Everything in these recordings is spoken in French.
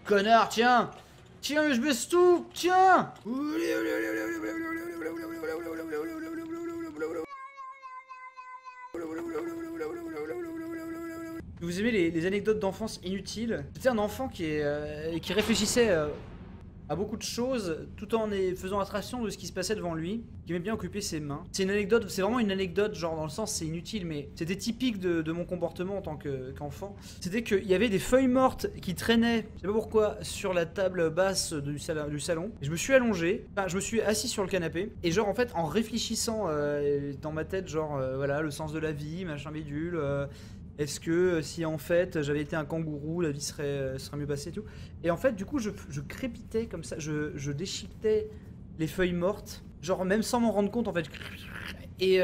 Connard, tiens. Tiens, je baisse tout. Tiens. Vous aimez les anecdotes d'enfance inutiles? C'était un enfant qui réfléchissait à beaucoup de choses tout en faisant abstraction de ce qui se passait devant lui, qui aimait bien occuper ses mains. C'est une anecdote, c'est vraiment une anecdote, genre dans le sens c'est inutile, mais c'était typique de mon comportement en tant qu'enfant. C'était qu'il y avait des feuilles mortes qui traînaient, je sais pas pourquoi, sur la table basse du salon. Et je me suis allongé, enfin je me suis assis sur le canapé, et genre en fait en réfléchissant dans ma tête, genre voilà, le sens de la vie, machin bidule. Est-ce que si en fait j'avais été un kangourou, la vie serait mieux passée et tout. Et en fait du coup je crépitais comme ça, je déchiquetais les feuilles mortes, genre même sans m'en rendre compte en fait. Et,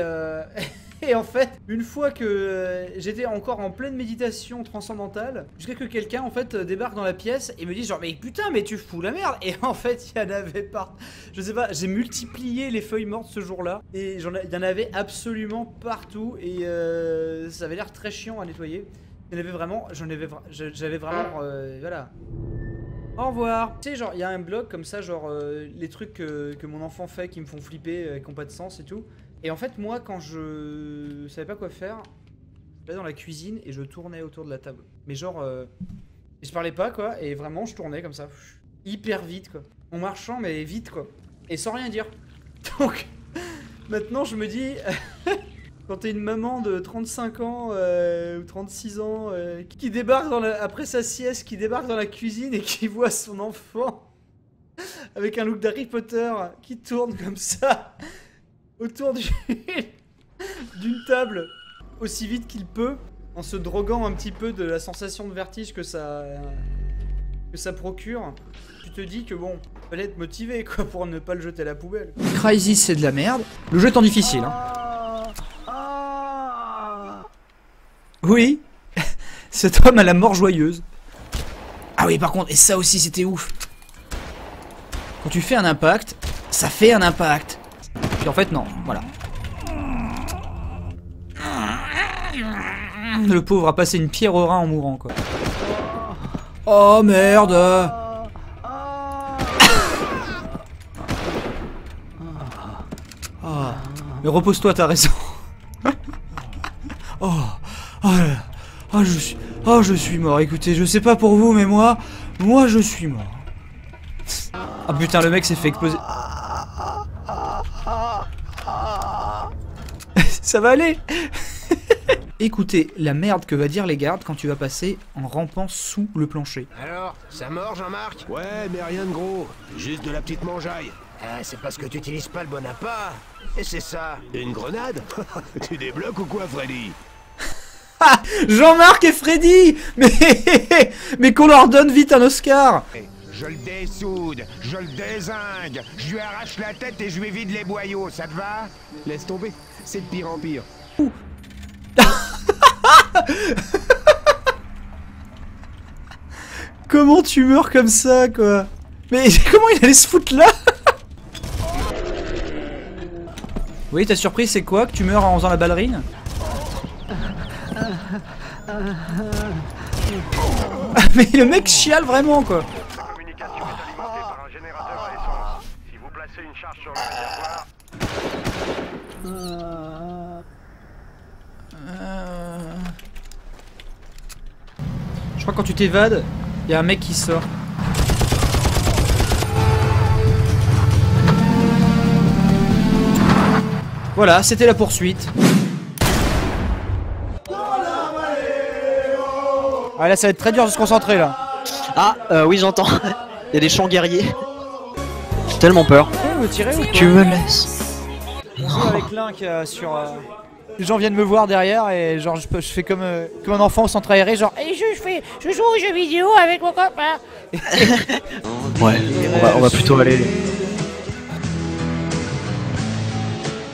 et en fait, une fois que j'étais encore en pleine méditation transcendantale, jusqu'à que quelqu'un en fait débarque dans la pièce et me dit genre mais putain mais tu fous la merde. Et en fait il y en avait pas, je sais pas, j'ai multiplié les feuilles mortes ce jour-là et il y en avait absolument partout et ça avait l'air très chiant à nettoyer. Il y en avait vraiment, j'avais vraiment voilà. Au revoir. Tu sais genre il y a un blog comme ça genre les trucs que mon enfant fait qui me font flipper, qui ont pas de sens et tout. Et en fait moi quand je savais pas quoi faire, j'allais dans la cuisine et je tournais autour de la table. Mais genre je parlais pas quoi et vraiment je tournais comme ça hyper vite quoi. En marchant mais vite quoi. Et sans rien dire. Donc maintenant je me dis quand t'es une maman de 35 ans ou 36 ans qui débarque après sa sieste, qui débarque dans la cuisine et qui voit son enfant avec un look d'Harry Potter qui tourne comme ça autour d'une table aussi vite qu'il peut, en se droguant un petit peu de la sensation de vertige que ça procure, tu te dis que bon, fallait être motivé quoi pour ne pas le jeter à la poubelle. Crysis c'est de la merde. Le jeu étant difficile hein. Oui, cet homme a la mort joyeuse. Ah oui par contre, et ça aussi c'était ouf. Quand tu fais un impact, ça fait un impact. Puis en fait non, voilà. Le pauvre a passé une pierre au rein en mourant quoi. Oh merde. Oh. Mais repose-toi, t'as raison. Je suis mort. Écoutez, je sais pas pour vous, mais moi je suis mort. Ah putain, le mec s'est fait exploser. Ça va aller. Écoutez la merde que va dire les gardes quand tu vas passer en rampant sous le plancher. Alors, ça mord Jean-Marc? Ouais, mais rien de gros. Juste de la petite mangeaille. Ah, c'est parce que tu utilises pas le bon appât. Et c'est ça. Une grenade? Tu débloques ou quoi, Freddy? Jean-Marc et Freddy. Mais qu'on leur donne vite un Oscar. Je le dessoude, je le dézingue, je lui arrache la tête et je lui vide les boyaux, ça te va? Laisse tomber, c'est de pire en pire. Comment tu meurs comme ça quoi? Mais comment il allait se foutre là? Oui, ta surprise c'est quoi? Que tu meurs en faisant la ballerine? Mais le mec chiale vraiment quoi. La communication est alimentée par un générateur à essence. Si vous placez une charge sur le réservoir... Je crois que quand tu t'évades, il y a un mec qui sort. Voilà, c'était la poursuite. Ah là ça va être très dur de se concentrer là. Ah oui j'entends. Il y a des chants guerriers. J'ai tellement peur. Me tirer ou Tu me laisses. On joue avec l'un qui a sur... Les gens viennent me voir derrière et genre je fais comme un enfant au centre aéré genre hey, je joue aux jeux vidéo avec mon copain. Ouais, on va plutôt aller.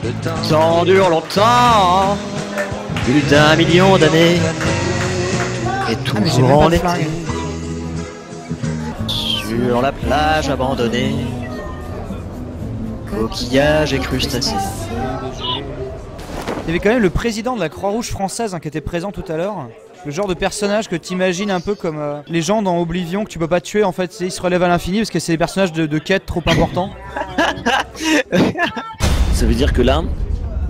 Le temps dure longtemps, plus d'1 million d'années. Et tout en été. Sur la plage abandonnée, coquillages et crustacés. Il y avait quand même le président de la Croix-Rouge française qui était présent tout à l'heure. Le genre de personnage que t'imagines un peu comme les gens dans Oblivion que tu peux pas tuer en fait, ils se relèvent à l'infini parce que c'est des personnages de quête trop importants. Ça veut dire que là,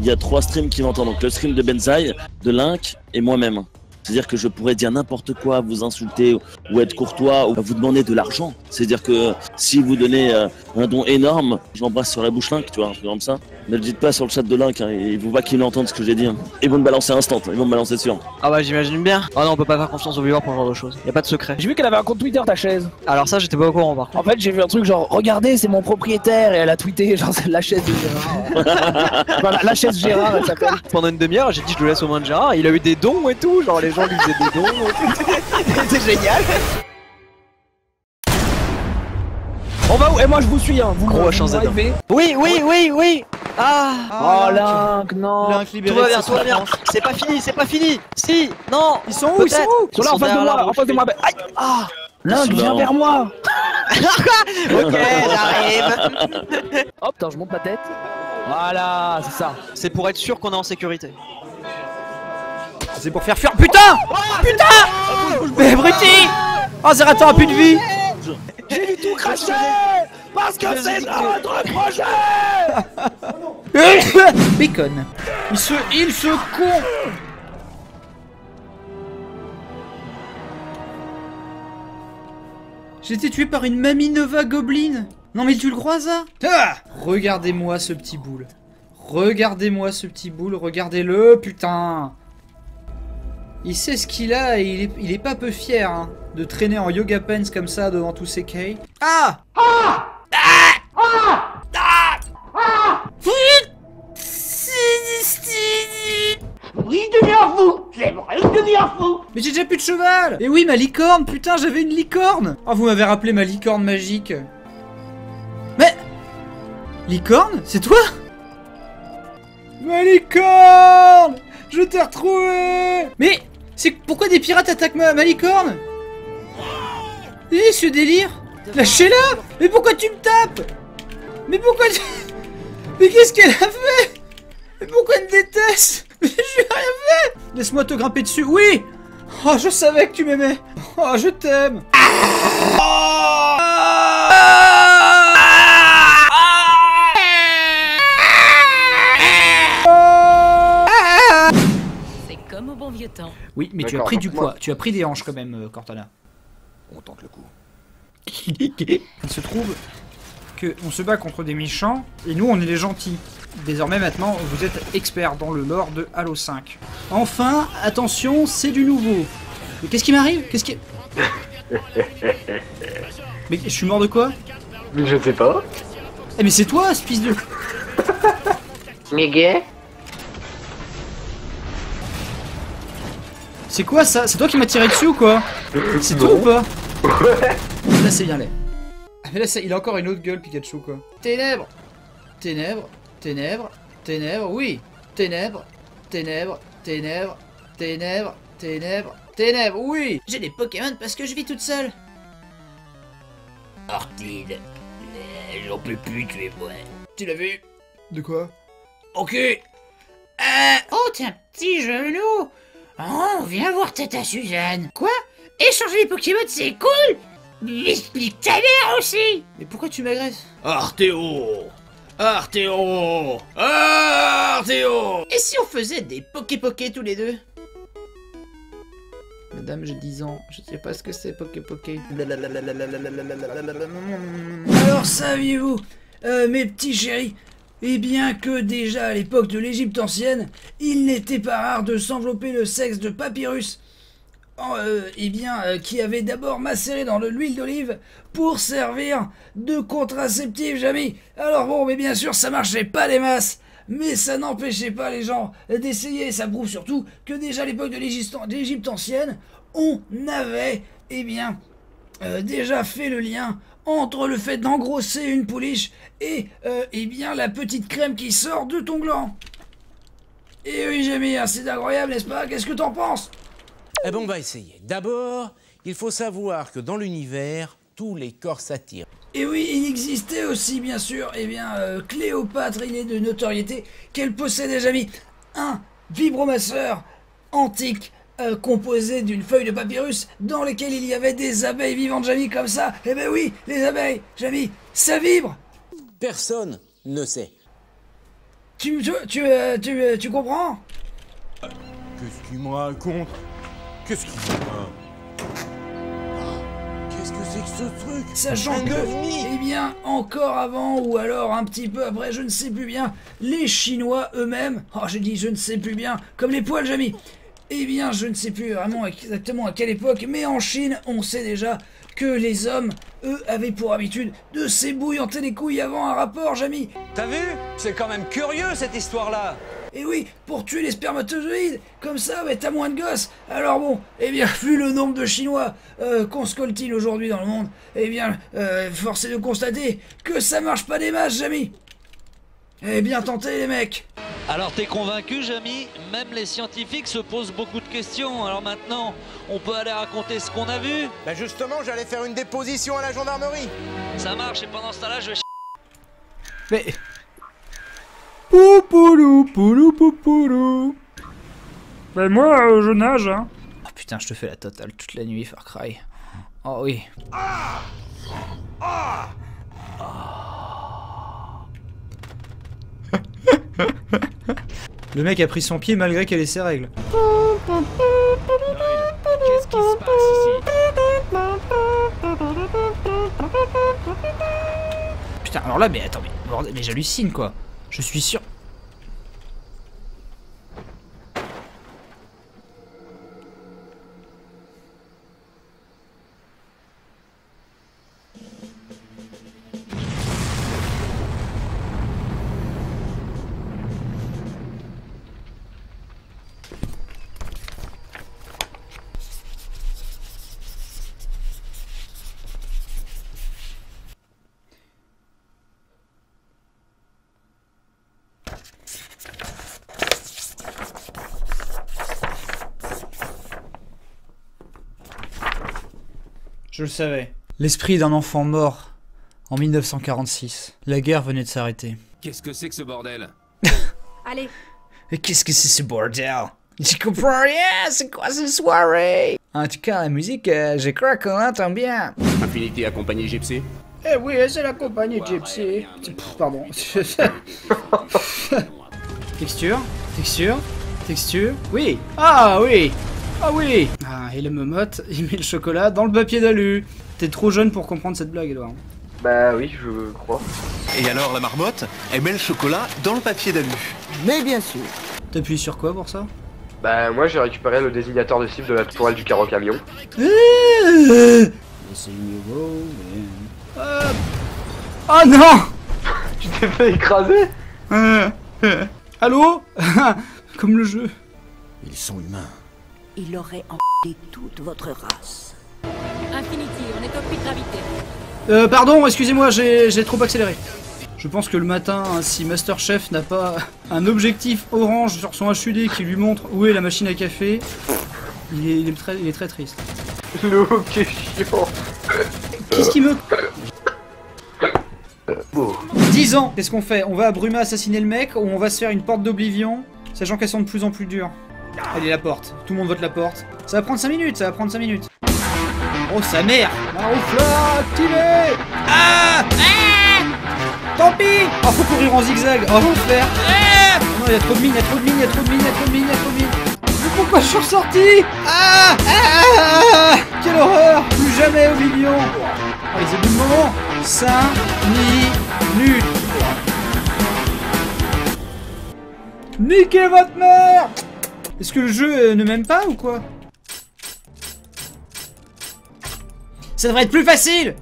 il y a 3 streams qui m'entendent. Donc le stream de Benzaï, de Link et moi-même. C'est-à-dire que je pourrais dire n'importe quoi, vous insulter ou être courtois ou vous demander de l'argent. C'est-à-dire que si vous donnez un don énorme, j'embrasse sur la bouche Link, tu vois, un truc comme ça. Ne le dites pas sur le chat de Link, hein, il faut pas qu'il entende ce que j'ai dit. Hein. Ils vont me balancer instant, ils vont me balancer sûr. Ah bah j'imagine bien. Ah non, on peut pas faire confiance aux viewers pour ce genre de choses. Y a pas de secret. J'ai vu qu'elle avait un compte Twitter, ta chaise. Alors ça, j'étais pas au courant par contre. En fait, j'ai vu un truc genre, regardez, c'est mon propriétaire, et elle a tweeté, genre, c'est la chaise de Gérard. Enfin, la chaise Gérard, elle s'appelle. Pendant une demi-heure, j'ai dit je le laisse aux mains de Gérard. Il a eu des dons et tout, genre les gens lui faisaient des dons. C'est génial. On va où? Et moi je vous suis, hein. Vous Gros H1Z. Oui. Oh Link, non. Link libéré Tout va de bien, ses tout va bien. souffrances. C'est pas fini. Si, non. Ils sont où? Ils sont où? Ils sont là en face de moi, en face de moi. Aïe. Ah, Link, viens vers moi. Ok, j'arrive. Hop, attends, je monte ma tête. Voilà, c'est ça. C'est pour être sûr qu'on est en sécurité. C'est pour faire fuir. Putain! Putain! Mais abruti! Oh, Zerator a plus de vie! J'ai dû tout cracher parce que c'est notre projet. Bacon. Il se con. J'ai été tué par une Mamie Nova Goblin. Non mais tu le crois ça? Ah, regardez-moi ce petit boule. Regardez-moi ce petit boule. Regardez-le, putain. Il sait ce qu'il a et il est pas peu fier hein, de traîner en yoga pants comme ça devant tous ces cailles. Ah! Oui, deviens fou. J'aimerais devenir fou. Mais j'ai déjà plus de cheval. Et oui, ma licorne, putain, j'avais une licorne. Oh, vous m'avez rappelé ma licorne magique. Mais... Licorne? C'est toi? Ma licorne! Je t'ai retrouvé! Mais... C'est pourquoi des pirates attaquent ma licorne? Et ce délire? Lâchez-la! Mais pourquoi tu me tapes? Mais pourquoi tu... Mais qu'est-ce qu'elle a fait? Mais pourquoi elle me déteste? Mais je lui ai rien fait! Laisse-moi te grimper dessus, oui! Oh, je savais que tu m'aimais! Oh, je t'aime! C'est comme au bon vieux temps. Oui, mais tu as pris du poids, tu as pris des hanches quand même, Cortana. On tente le coup. Il se trouve que on se bat contre des méchants et nous on est les gentils. Désormais maintenant vous êtes experts dans le lore de Halo 5. Enfin, attention, c'est du nouveau. Mais qu'est-ce qui m'arrive? Qu'est-ce qui... Mais je suis mort de quoi? Je sais pas. Eh mais c'est toi, ce fils de... Miguel. C'est quoi ça? C'est toi qui m'as tiré dessus ou quoi? C'est toi ou pas? Là c'est bien laid. Ah mais là il a encore une autre gueule Pikachu quoi. Ténèbres. Ténèbres. Ténèbres. Ténèbres. Oui. Ténèbres. Ténèbres. Ténèbres. Ténèbres. Ténèbres. Ténèbres. Oui. J'ai des Pokémon parce que je vis toute seule. Ortide. J'en peux plus, tu es moi. Tu l'as vu? De quoi? Ok. Oh, t'es un petit genou. Oh, viens voir Tata Suzanne. Quoi? Échanger les Pokémon, c'est cool. Mais ta mère aussi. Mais pourquoi tu m'agresses? Arthéo. Arthéo. Arthéo. Et si on faisait des Poké-Poké tous les deux? Madame, j'ai 10 ans, je sais pas ce que c'est Poké-Poké. Alors saviez-vous, mes petits chéris, eh bien que déjà à l'époque de l'Égypte ancienne, il n'était pas rare de s'envelopper le sexe de papyrus, qui avait d'abord macéré dans de l'huile d'olive pour servir de contraceptif, Jamy. Alors bon, mais bien sûr, ça marchait pas des masses. Mais ça n'empêchait pas les gens d'essayer, ça prouve surtout que déjà à l'époque de l'Égypte ancienne, on avait, déjà fait le lien entre le fait d'engrosser une pouliche et, la petite crème qui sort de ton gland. Et oui, Jamie, c'est incroyable, n'est-ce pas? Qu'est-ce que t'en penses? Eh ben, on va essayer. D'abord, il faut savoir que dans l'univers, tous les corps s'attirent. Et oui, il existait aussi, bien sûr, Cléopâtre, il est de notoriété qu'elle possédait, Jamie, un vibromasseur antique composé d'une feuille de papyrus dans laquelle il y avait des abeilles vivantes, Jamy, comme ça. Eh ben oui, les abeilles, Jamy, ça vibre. Personne ne sait. Tu comprends? Qu'est-ce qu'il me raconte? Qu'est-ce qu'il me... Qu'est-ce que c'est que ce truc? Sachant que, eh bien, encore avant ou alors un petit peu après, je ne sais plus bien, les Chinois eux-mêmes, oh j'ai dit je ne sais plus bien, comme les poils, Jamy. Eh bien, je ne sais plus vraiment exactement à quelle époque, mais en Chine, on sait déjà que les hommes, eux, avaient pour habitude de s'ébouillanter les couilles avant un rapport, Jamy. T'as vu? C'est quand même curieux cette histoire-là. Et oui, pour tuer les spermatozoïdes, comme ça, bah, t'as moins de gosses. Alors bon, eh bien, vu le nombre de Chinois qu'on scoltine aujourd'hui dans le monde, eh bien, force est de constater que ça marche pas des masses, Jamy. Eh bien tenté, les mecs. Alors t'es convaincu, Jamy? Même les scientifiques se posent beaucoup de questions. Alors maintenant, on peut aller raconter ce qu'on a vu? Bah justement, j'allais faire une déposition à la gendarmerie. Ça marche, et pendant ce temps-là, je vais... Mais... Poupoulou, poulou, poupoulou. Ben moi, je nage, hein. Oh putain, je te fais la totale toute la nuit, Far Cry. Oh oui. Le mec a pris son pied malgré qu'elle ait ses règles. Qu'est-ce qui se passe ici? Putain, alors là, mais attends, mais j'hallucine quoi. Je suis sûr. Je le savais. L'esprit d'un enfant mort en 1946. La guerre venait de s'arrêter. Qu'est-ce que c'est que ce bordel? Allez. Et qu'est-ce que c'est ce bordel? J'y comprends rien, c'est quoi cette soirée? En tout cas, la musique, je crois qu'on l'entend bien. Infinity accompagné Gypsy? Eh oui, c'est la compagnie Gypsy. Pardon. Texture, texture, texture. Oui. Ah oui. Ah oui. Ah, et la momotte, il met le chocolat dans le papier d'alu. T'es trop jeune pour comprendre cette blague, Edouard. Bah oui, je crois. Et alors la marmotte, elle met le chocolat dans le papier d'alu. Mais bien sûr. T'appuies sur quoi pour ça? Bah moi j'ai récupéré le désignateur de cible de la tourelle du carreau camion. Oh non. Tu t'es fait écraser? Allô? Comme le jeu. Ils sont humains. Il aurait toute votre race. Infinity, on est au puits de gravité. Pardon, excusez-moi, j'ai trop accéléré. Je pense que le matin, si Masterchef n'a pas un objectif orange sur son HUD qui lui montre où est la machine à café, il est très triste. Le qui est chiant. Qu'est-ce qui me... 10 ans, qu'est-ce qu'on fait? On va à Bruma assassiner le mec ou on va se faire une porte d'oblivion, sachant qu'elles sont de plus en plus dures? Allez, la porte. Tout le monde vote la porte. Ça va prendre 5 minutes, ça va prendre 5 minutes. Oh, sa mère! Maroufla, activé! Ah! Tant pis! Oh, faut courir en zigzag. Oh, l'enfer! Non, il y a trop de mines, il y a trop de mines, il y a trop de mines, il y a trop de mines, il y a trop de mines. Mais pourquoi je suis ressorti? Quelle horreur! Plus jamais Oblivion! Oh, les éboulements! 5 minutes! Niquez votre mère! Est-ce que le jeu ne m'aime pas ou quoi? Ça devrait être plus facile!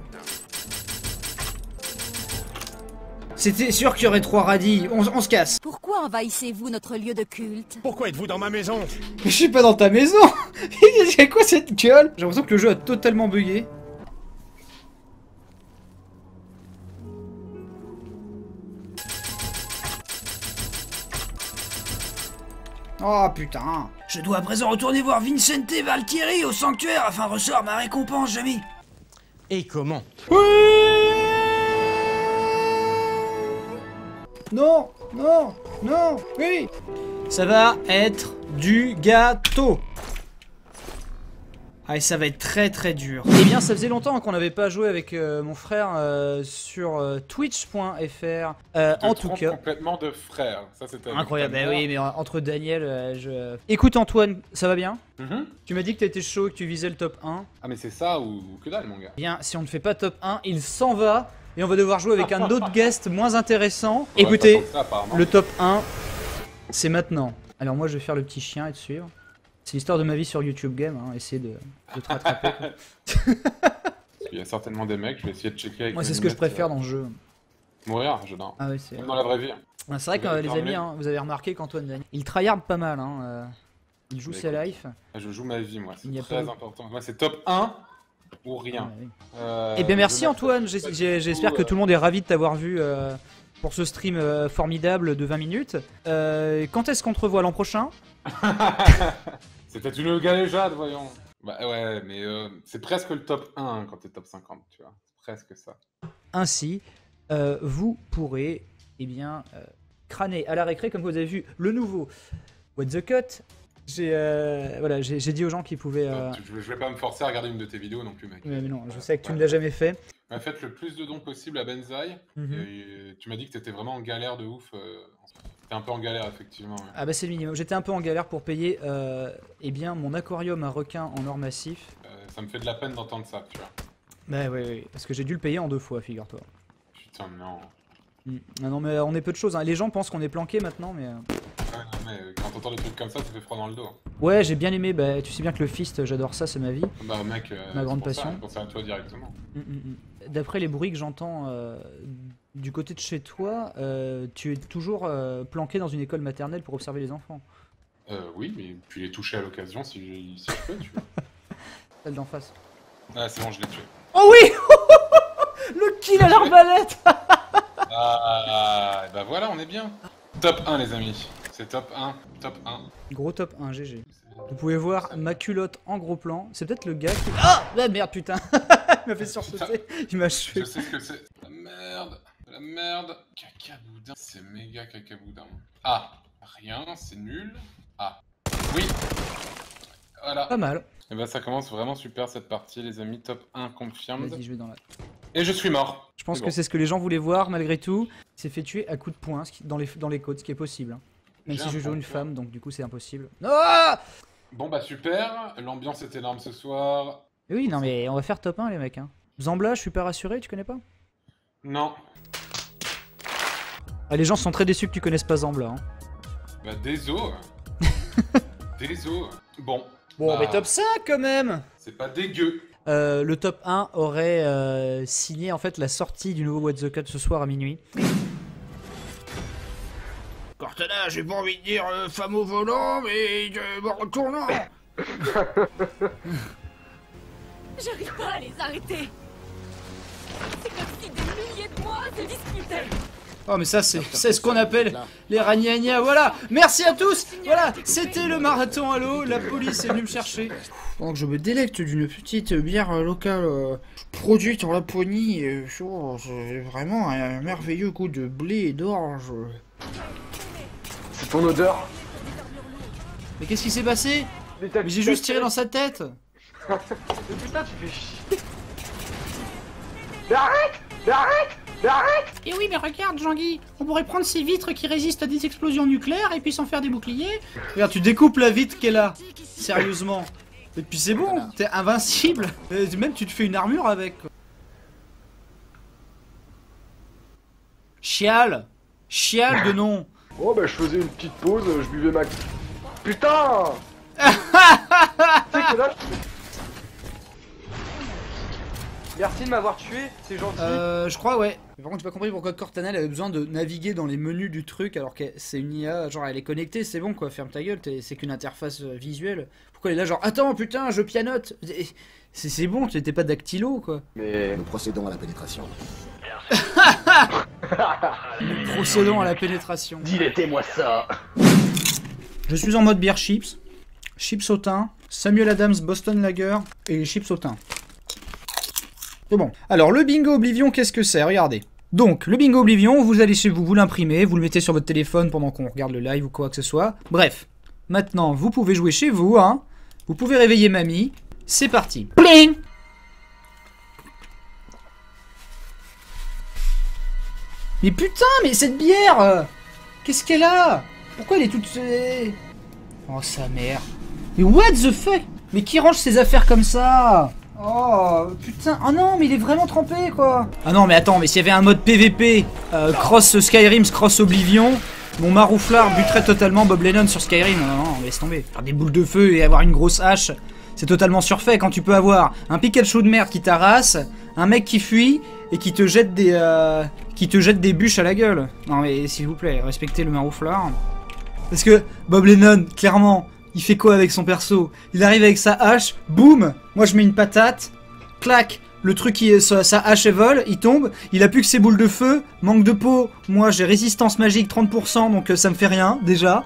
C'était sûr qu'il y aurait 3 radis. On se casse. Pourquoi envahissez-vous notre lieu de culte? Pourquoi êtes-vous dans ma maison? Mais je suis pas dans ta maison! C'est quoi cette gueule? J'ai l'impression que le jeu a totalement bugué. Oh putain! Je dois à présent retourner voir Vincente Valtieri au sanctuaire afin de recevoir ma récompense, Jamy. Et comment? Oui! Non, non, non, oui! Ça va être du gâteau. Ah, et ça va être très très dur. Eh bien, ça faisait longtemps qu'on n'avait pas joué avec mon frère sur twitch.fr. En tout cas. Complètement de frère. Ça, c'était incroyable. Bah oui, mais entre Daniel, je. Écoute, Antoine, ça va bien? Tu m'as dit que t'étais chaud, que tu visais le top 1. Ah, mais c'est ça ou que dalle, mon gars. Bien, si on ne fait pas top 1, il s'en va. Et on va devoir jouer avec un autre guest moins intéressant. Écoutez, le top 1, c'est maintenant. Alors, moi, je vais faire le petit chien et te suivre. C'est l'histoire de ma vie sur YouTube Game, hein, essayer de te rattraper. Il y a certainement des mecs, je vais essayer de checker avec. Moi, c'est ce que je préfère dans le jeu. Mourir, j'adore. Ah oui, c'est. Même dans la vraie vie. C'est vrai que les amis, hein, vous avez remarqué qu'Antoine Daniel, il tryhard pas mal. Hein, il joue sa life. Je joue ma vie, moi, c'est très important. Moi, c'est top 1 ou rien. Eh bien, merci Antoine, j'espère que tout le monde est ravi de t'avoir vu pour ce stream formidable de 20 minutes. Quand est-ce qu'on te revoit l'an prochain? C'était une galéjade, voyons. Bah ouais, mais c'est presque le top 1 quand t'es top 50, tu vois. Presque ça. Ainsi, vous pourrez, eh bien, crâner à la récré, comme vous avez vu, le nouveau What the Cut. Voilà, j'ai dit aux gens qu'ils pouvaient... Je vais pas me forcer à regarder une de tes vidéos non plus, mec. Mais non, je sais que tu ne l'as jamais fait. Faites le plus de dons possible à Benzaï. Tu m'as dit que t'étais vraiment en galère de ouf. T'es un peu en galère, effectivement. Ouais. Ah bah c'est le minimum. J'étais un peu en galère pour payer eh bien, mon aquarium à requins en or massif. Ça me fait de la peine d'entendre ça, tu vois. Bah oui, parce que j'ai dû le payer en 2 fois, figure-toi. Putain, non. Ah non, mais on est peu de choses. Hein. Les gens pensent qu'on est planqué maintenant, mais... Ouais, non, mais quand t'entends des trucs comme ça fait froid dans le dos. Ouais, j'ai bien aimé. Bah, tu sais bien que le fist, j'adore ça, c'est ma vie. Bah mec, ma grande passion. Je pense à toi directement. D'après les bruits que j'entends du côté de chez toi, tu es toujours planqué dans une école maternelle pour observer les enfants. Oui, mais puis les toucher à l'occasion si je peux, tu vois. Celle d'en face. Ah, c'est bon, je l'ai tué. Oh oui. Le kill à l'arbalète. Ah, bah voilà, on est bien. Top 1, les amis. C'est top 1, top 1. Gros top 1, GG. Vous pouvez voir ma culotte en gros plan. C'est peut-être le gars qui... Ah, la merde, putain. Il m'a fait sursauter. Il m'a tué. Je sais ce que c'est. La merde. La merde. Cacaboudin. C'est méga cacaboudin. Ah, rien, c'est nul. Ah, oui. Voilà. Pas mal. Et bah ça commence vraiment super cette partie, les amis. Top 1 confirmed. Vas-y, je vais dans la... Et je suis mort. Je pense que c'est ce que les gens voulaient voir, malgré tout. Il s'est fait tuer à coups de poing dans les côtes, ce qui est possible. Hein. Même si je joue une femme, donc du coup c'est impossible. Ah bon bah super, l'ambiance est énorme ce soir. Oui, non mais on va faire top 1 les mecs. Hein. Zambla, je suis pas rassuré, tu connais pas? Non. Ah, les gens sont très déçus que tu connaisses pas Zambla. Hein. Bah désolé. Désolé. Bon. Bon, bah, mais top 5 quand même. C'est pas dégueu. Le top 1 aurait signé en fait la sortie du nouveau What the Cut ce soir à minuit. Cortana, j'ai pas envie de dire femme au volant, mais bon retournant. J'arrive pas à les arrêter. C'est comme si des milliers de mois se disputaient. Oh mais ça c'est ce qu'on appelle les ragnagnas, voilà. Merci à tous. Voilà, c'était le marathon Halo, la police est venue me chercher. Donc je me délecte d'une petite bière locale produite en Laponie et c'est vraiment un merveilleux goût de blé et d'orge. C'est ton odeur. Mais qu'est-ce qui s'est passé? Mais j'ai juste tiré dans sa tête. Mais putain, tu fais chier. Mais arrête! Mais arrête! Mais arrête! Et oui, mais regarde, Jean-Guy, on pourrait prendre ces vitres qui résistent à des explosions nucléaires et puis s'en faire des boucliers. Regarde, tu découpes la vitre qu'elle a. Sérieusement. Et puis c'est bon, t'es invincible. Même tu te fais une armure avec. Chial. Chial de nom. Oh bah je faisais une petite pause, je buvais ma... Putain. Tu sais que là... Merci de m'avoir tué, c'est gentil. Je crois, ouais. Par contre, j'ai pas compris pourquoi Cortana elle avait besoin de naviguer dans les menus du truc alors que c'est une IA, genre elle est connectée, c'est bon quoi, ferme ta gueule, c'est qu'une interface visuelle. Pourquoi elle est là genre, attends putain, je pianote. C'est bon, tu n'étais pas dactylo quoi. Mais... Nous procédons à la pénétration. Nous procédons à la pénétration. Dilettez-moi ça. Je suis en mode bière chips, chips au thym, Samuel Adams Boston Lager et chips au thym. C'est bon. Alors, le Bingo Oblivion, qu'est-ce que c'est? Regardez. Donc, le Bingo Oblivion, vous allez chez vous, vous l'imprimez, vous le mettez sur votre téléphone pendant qu'on regarde le live ou quoi que ce soit. Bref. Maintenant, vous pouvez jouer chez vous, hein. Vous pouvez réveiller mamie. C'est parti. Pling. Mais putain, mais cette bière, qu'est-ce qu'elle a? Pourquoi elle est toute... Oh sa mère. Mais what the fuck? Mais qui range ses affaires comme ça? Oh putain, oh non mais il est vraiment trempé quoi. Ah non mais attends, mais s'il y avait un mode PVP cross Skyrim, cross Oblivion, mon marouflard buterait totalement Bob Lennon sur Skyrim. Non, non, laisse tomber. Faire des boules de feu et avoir une grosse hache, c'est totalement surfait quand tu peux avoir un Pikachu de merde qui t'arrasse, un mec qui fuit et qui te jette des bûches à la gueule. Non mais s'il vous plaît, respectez le marouflard. Parce que Bob Lennon, clairement, il fait quoi avec son perso? Il arrive avec sa hache, boum, moi je mets une patate, clac, le truc, sa hache elle vole, il tombe, il a plus que ses boules de feu, manque de peau, moi j'ai résistance magique 30%, donc ça me fait rien, déjà.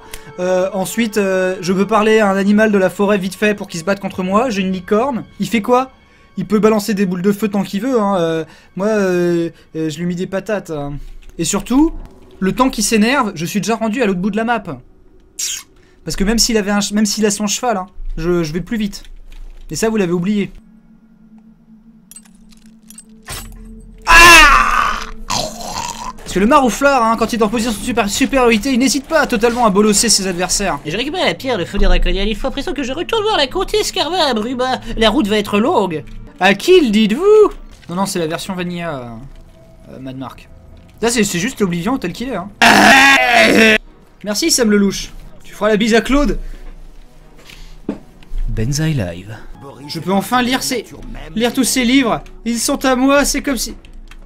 Ensuite, je peux parler à un animal de la forêt vite fait pour qu'il se batte contre moi, j'ai une licorne, il fait quoi? Il peut balancer des boules de feu tant qu'il veut, hein. Moi, je lui mets des patates. Hein. Et surtout, le temps qu'il s'énerve, je suis déjà rendu à l'autre bout de la map. Parce que même s'il a son cheval, hein, je vais plus vite. Et ça, vous l'avez oublié. Parce que le marouflard, hein, quand il est en position de supériorité, il n'hésite pas totalement à bolosser ses adversaires. Et je récupère la pierre de feu des draconiens. Il faut à présent que je retourne voir la comtesse Carva à Bruba. La route va être longue. À qui le dites-vous? Non, non, c'est la version Vanilla Mad Mark. Là, c'est juste l'Oblivion tel qu'il est. Hein. Merci, Sam Lelouch. Tu feras la bise à Claude. Benzaï Live. Je peux enfin lire tous ces livres. Ils sont à moi, c'est comme si...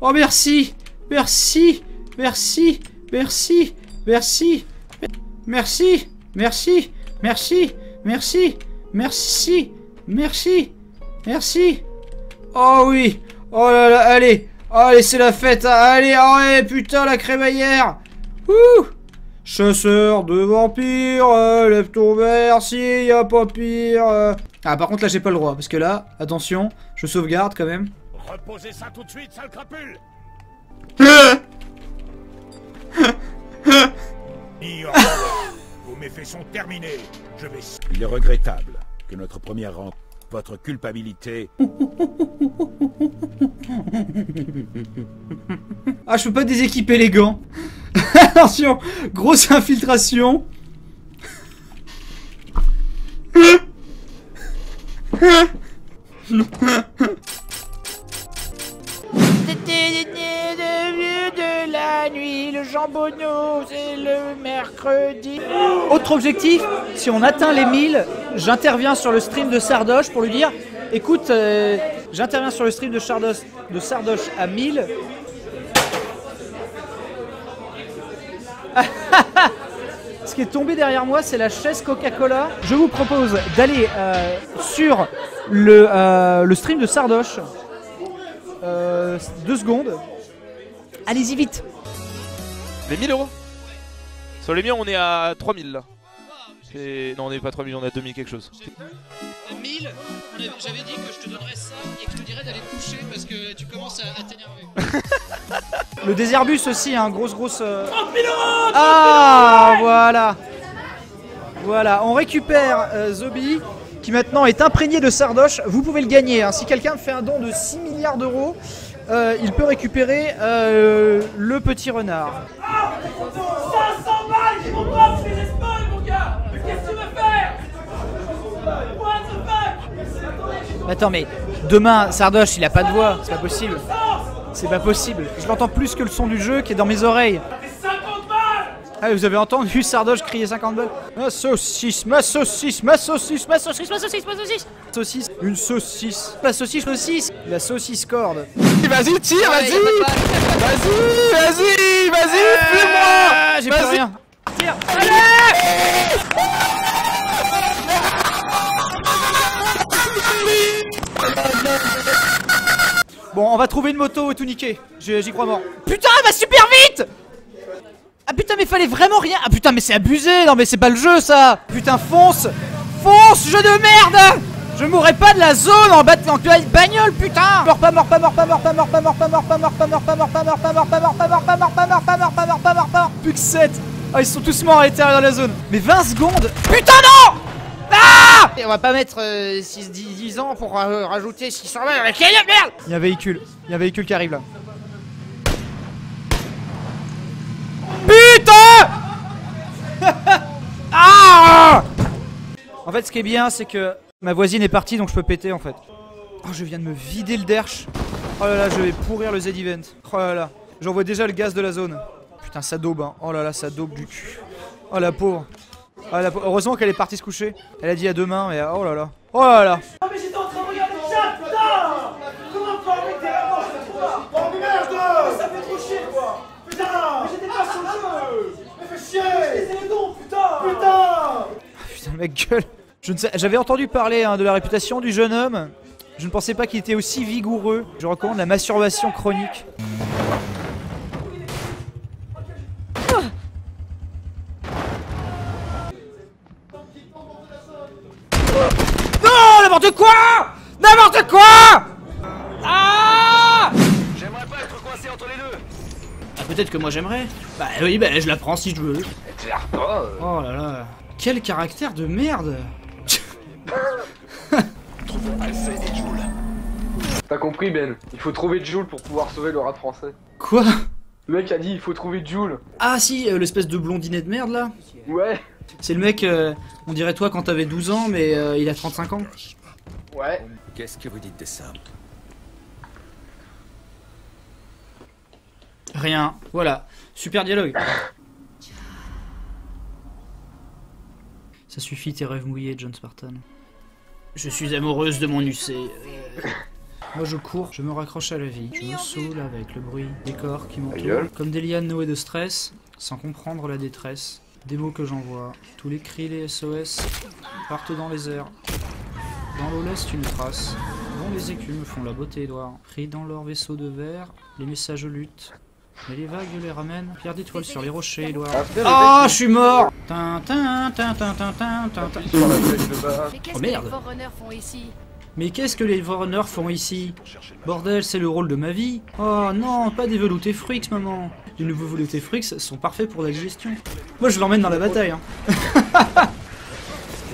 Oh, merci. Merci. Merci. Merci. Merci. Merci. Merci. Merci. Merci. Merci. Merci. Merci. Oh oui. Oh là là, allez. Allez, c'est la fête. Allez, allez, putain, la crémaillère. Ouh. Chasseur de vampires, lève ton verre, si y a pas pire. Ah, par contre, là, j'ai pas le droit. Parce que là, attention, je sauvegarde quand même. Reposez ça tout de suite, sale crapule. Vos méfaits sont terminés. Je vais... Il est regrettable que notre première rencontre, votre culpabilité... Ah, je peux pas déséquiper les gants. Attention, grosse infiltration. De la nuit, le jambonneau, c'est le mercredi. Autre objectif, si on atteint les 1000, j'interviens sur le stream de Sardoche pour lui dire écoute, j'interviens sur le stream de Sardoche à 1000. Ce qui est tombé derrière moi, c'est la chaise Coca-Cola. Je vous propose d'aller sur le stream de Sardoche. 2 secondes. Allez-y vite. Les 1000 euros. Sur les miens, on est à 3000 là. Non, on n'est pas 3000, on est à 2000 quelque chose. 1000, j'avais dit que je te donnerais ça et que je te dirais d'aller te coucher parce que tu commences à t'énerver. Le Déserbus aussi, hein, grosse... 30 000 euros. Ah, voilà. Voilà, on récupère Zobi, qui maintenant est imprégné de Sardoche. Vous pouvez le gagner, hein. Si quelqu'un me fait un don de 6 milliards d'euros, il peut récupérer le petit renard. 500 balles qui vont pas me les spoils, mon gars. Mais qu'est-ce que tu veux faire? What the fuck? Attends, mais demain, Sardoche, il a pas de voix, c'est pas possible. C'est pas possible. Je l'entends plus que le son du jeu qui est dans mes oreilles. 50 balles. Ah, vous avez entendu Sardoche crier 50 balles? Ma saucisse, ma saucisse, ma saucisse, ma saucisse, ma saucisse, ma saucisse. Saucisse, une saucisse. La saucisse, saucisse. La saucisse corde. Vas-y, tire, vas-y. Vas-y, fuis-moi. J'ai plus rien. Tire. Bon, on va trouver une moto et tout niquer. J'y crois mort. Putain, elle va super vite. Ah putain, mais fallait vraiment rien. Ah putain, mais c'est abusé. Non mais c'est pas le jeu ça. Putain, fonce. Fonce, jeu de merde. Je mourrai pas de la zone en bagnole, putain. Mort, pas mort, pas mort, pas mort, pas mort, pas mort, pas mort, pas mort, pas mort, pas mort, pas mort, pas mort, pas mort, pas mort, pas mort, pas mort, pas mort, pas mort, pas mort, pas mort. Plus que 7. Ah, ils sont tous morts à l'intérieur de la zone. Mais 20 secondes. Putain, non. Ah. Et on va pas mettre 10 ans pour rajouter 600 balles avec la merde. Il y a un véhicule qui arrive là. Putain. Ah. En fait, ce qui est bien, c'est que ma voisine est partie, donc je peux péter en fait. Oh, je viens de me vider le derche. Oh là là, je vais pourrir le Z-Event. Oh là là, j'envoie déjà le gaz de la zone. Putain, ça daube, hein. Oh là là, ça daube du cul. Oh la pauvre. Oh, heureusement qu'elle est partie se coucher. Elle a dit à demain, mais oh là là. Oh là là. Oh mais j'étais en train de regarder le chat, putain. Comment parler derrière moi, je te vois. Oh merde. Mais ça fait trop chier quoi. Putain. Mais j'étais pas sur le jeu. Mais fais chier. Je les dons, putain. Putain. Putain, mec, gueule. Je ne sais, j'avais entendu parler de la réputation du jeune homme. Je ne pensais pas qu'il était aussi vigoureux. Je recommande la masturbation chronique. Non, n'importe quoi. N'importe quoi. Ah. J'aimerais pas être coincé entre les deux. Ah, peut-être que moi j'aimerais. Bah oui, bah je la prends si je veux. Oh là là. Quel caractère de merde. T'as compris Ben, il faut trouver Joule pour pouvoir sauver le rap français. Quoi? Le mec a dit il faut trouver Joule. Ah si, l'espèce de blondinet de merde là. Ouais. C'est le mec, on dirait toi quand t'avais 12 ans mais il a 35 ans. Ouais. Qu'est-ce que vous dites de ça? Rien, voilà, super dialogue. Ça suffit tes rêves mouillés, John Spartan. Je suis amoureuse de mon UC. Moi je cours, je me raccroche à la vie. Je me saoule avec le bruit des corps qui m'entourent. Comme des lianes nouées de stress, sans comprendre la détresse. Des mots que j'envoie, tous les cris, les SOS partent dans les airs. Dans l'eau laisse une trace, dont les écumes font la beauté, Edouard. Pris dans leur vaisseau de verre, les messages luttent. Mais les vagues les ramènent, pierre d'étoiles sur les rochers, Edouard. Oh, je suis mort. Oh merde. Mais qu'est-ce que les Forerunners font ici? Bordel, c'est le rôle de ma vie. Oh non, pas des veloutés Fricks, maman. Les nouveaux veloutés Fricks sont parfaits pour la digestion. Moi, je l'emmène dans la bataille. Hein.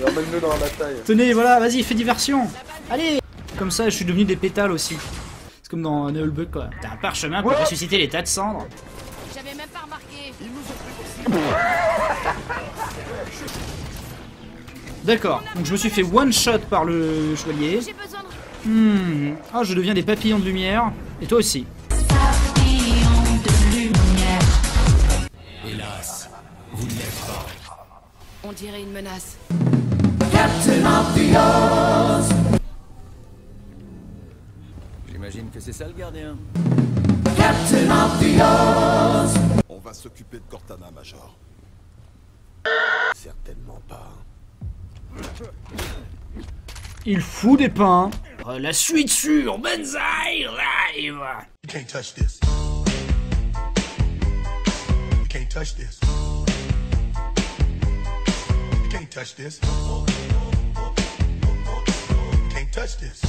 Emmène-le dans la bataille. Tenez, voilà, vas-y, fais diversion. Allez. Comme ça, je suis devenu des pétales aussi. C'est comme dans Nullbug, quoi. T'as un parchemin pour ressusciter les tas de cendres. J'avais même pas remarqué. D'accord, donc je me suis fait one shot par le chevalier. Ah, je deviens des papillons de lumière. Et toi aussi. Papillons de lumière. Hélas, vous ne l'êtes pas. On dirait une menace. Captain of the Oz. J'imagine que c'est ça le gardien. Captain of the Oz. On va s'occuper de Cortana, Major. Certainement pas. Il fout des pains. La suite sur Benzaï Live. You can't touch this. You can't touch this. You can't touch this. You can't touch this.